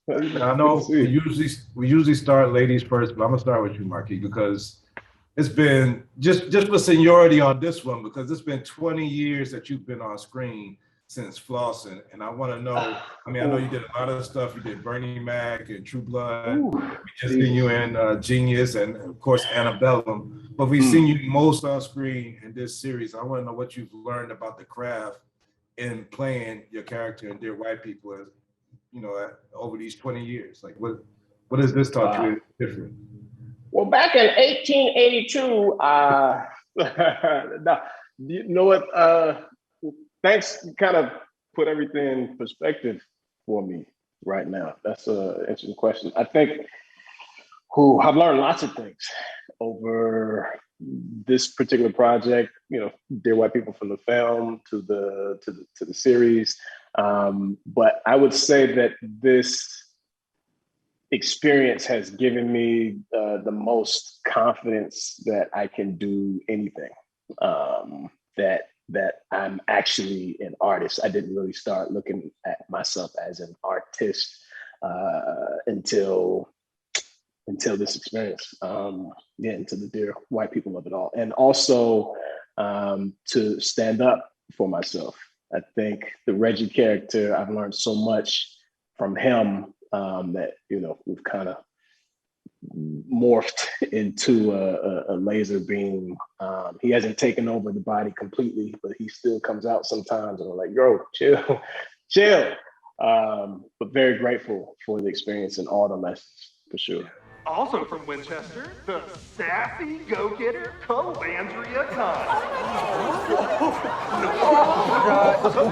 I know we usually start ladies first, but I'm gonna start with you, Marque, because it's been just for seniority on this one, because it's been 20 years that you've been on screen since Flossing, and I want to know. I mean, I know you did a lot of stuff. You did Bernie Mac and True Blood. Ooh, We just seen you in Genius and of course Annabellum, but we've seen mm. you most on screen in this series. I want to know what you've learned about the craft in playing your character in Dear White People, over these 20 years. Like, what has this taught Wow. you different? Well, back in 1882, no, you know what? Thanks, kind of put everything in perspective for me right now. That's an interesting question. I think I've learned lots of things over this particular project. Dear White People, from the film to the series. But I would say that this experience has given me the most confidence that I can do anything. That I'm actually an artist. I didn't really start looking at myself as an artist until this experience. Into the Dear White People of it all, and also to stand up for myself. I think the Reggie character, I've learned so much from him that we've kind of morphed into a laser beam. He hasn't taken over the body completely, but he still comes out sometimes, and I'm like, "Yo, chill, chill." But very grateful for the experience and all the lessons, for sure. Also from Winchester, the sassy go-getter, Calandria Khan.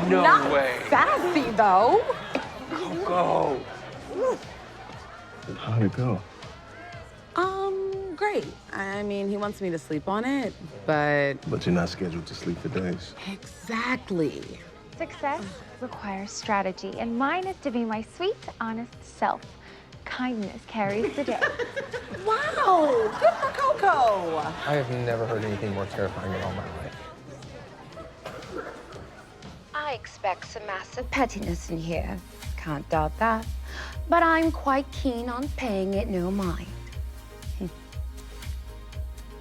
No Not way. sassy, though. Go. How'd it go? Great. I mean, he wants me to sleep on it, but... But you're not scheduled to sleep for days. Exactly. Success requires strategy, and mine is to be my sweet, honest self. Kindness carries the day. Wow, good for Coco. I have never heard anything more terrifying in all my life. I expect some massive pettiness in here. Can't doubt that. But I'm quite keen on paying it no mind.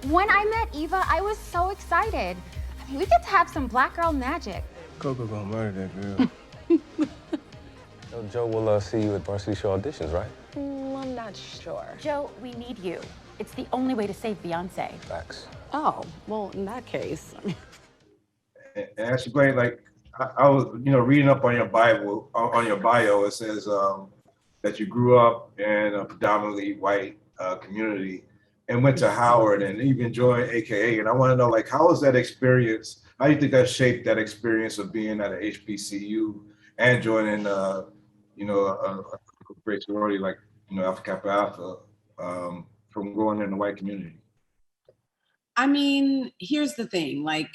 When I met Eva, I was so excited. I mean, we get to have some black girl magic. Coco gonna murder that girl. So Joe will see you at varsity show auditions, right? I'm not sure. Joe, we need you. It's the only way to save Beyonce. Facts. Oh, well, in that case. And actually, Blaine, like I was, reading up on your Bible, on your bio, it says that you grew up in a predominantly white community and went to Howard and even joined AKA. And I want to know, like, how was that experience? How do you think that shaped that experience of being at a HBCU and joining, a great sorority like, Alpha Kappa Alpha, from growing in the white community? I mean, here's the thing, like,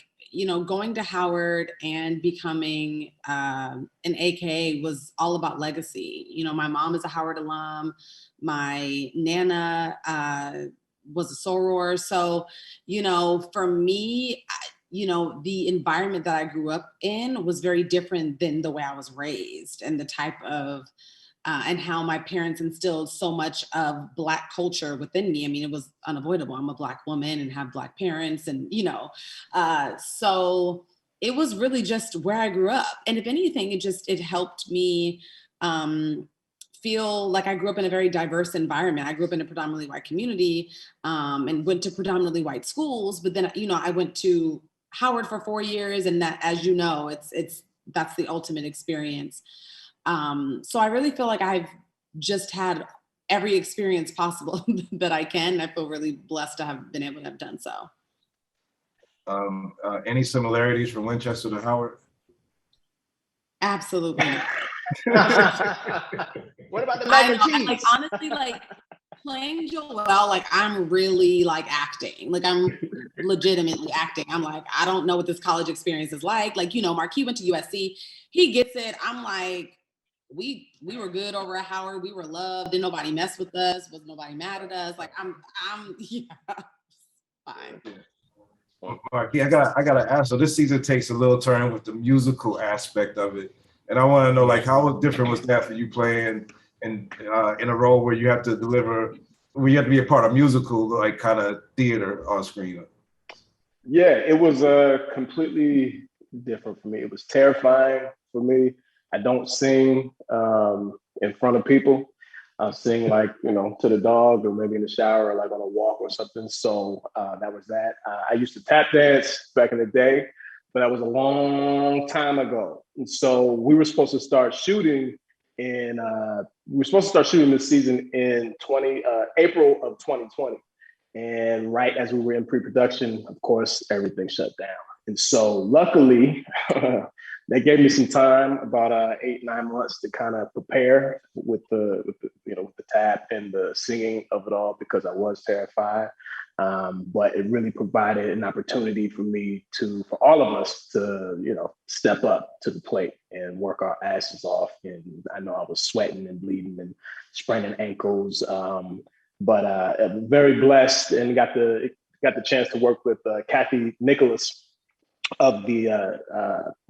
going to Howard and becoming an AKA was all about legacy. My mom is a Howard alum. My Nana was a soror. So, for me, the environment that I grew up in was very different than the way I was raised and the type of, and how my parents instilled so much of Black culture within me. I mean, it was unavoidable. I'm a Black woman and have Black parents and, so it was really just where I grew up. And if anything, it helped me feel like I grew up in a very diverse environment. I grew up in a predominantly white community and went to predominantly white schools. But then, I went to Howard for 4 years, and that, as you know, that's the ultimate experience. So I really feel like I've just had every experience possible that I can. I feel really blessed to have been able to have done so. Any similarities from Winchester to Howard? Absolutely not. What about the mac and cheese? Like, honestly, like playing Joelle, like I'm really like acting. Like I'm legitimately acting. I'm like, I don't know what this college experience is like. Like, Marque went to USC. He gets it. I'm like, we were good over at Howard. We were loved. Didn't nobody mess with us. Was nobody mad at us? Like I'm yeah, fine. Marque, I gotta ask. So this season takes a little turn with the musical aspect of it, and I want to know, like, how different was that for you playing in a role where you have to deliver, where you have to be a part of musical, like kind of theater on screen? Yeah, it was completely different for me. It was terrifying for me. I don't sing in front of people. I'll sing like, to the dog or maybe in the shower or like on a walk or something. So that was that. I used to tap dance back in the day, but that was a long time ago. And so we were supposed to start shooting this season in April of 2020. And right as we were in pre-production, of course, everything shut down. And so luckily, they gave me some time, about 8-9 months, to kind of prepare with the tap and the singing of it all, because I was terrified. But it really provided an opportunity for all of us to, step up to the plate and work our asses off. And I know I was sweating and bleeding and spraining ankles. But I'm very blessed and got the chance to work with Kathy Nicholas of the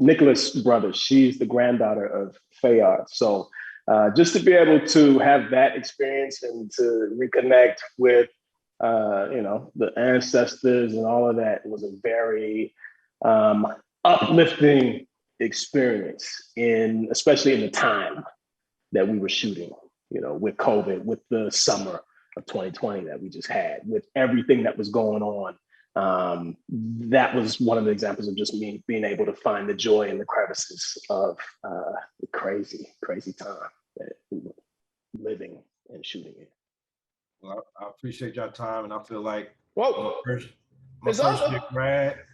Nicholas brothers. She's the granddaughter of Fayard. So just to be able to have that experience and to reconnect with, the ancestors and all of that was a very uplifting experience, especially in the time that we were shooting, with COVID, with the summer of 2020 that we just had, with everything that was going on. That was one of the examples of just me being able to find the joy in the crevices of the crazy, crazy time that we were living and shooting in. Well, I appreciate your time, and I feel like my first year grad.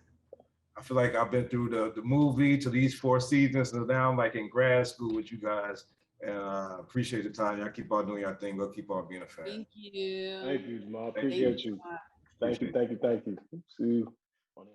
I feel like I've been through the movie to these 4 seasons, and now I'm like in grad school with you guys. And I appreciate the time. Y'all keep on doing your thing. Go keep on being a fan. Thank you. Thank you, Jamal. Appreciate you. Thank you. See you on the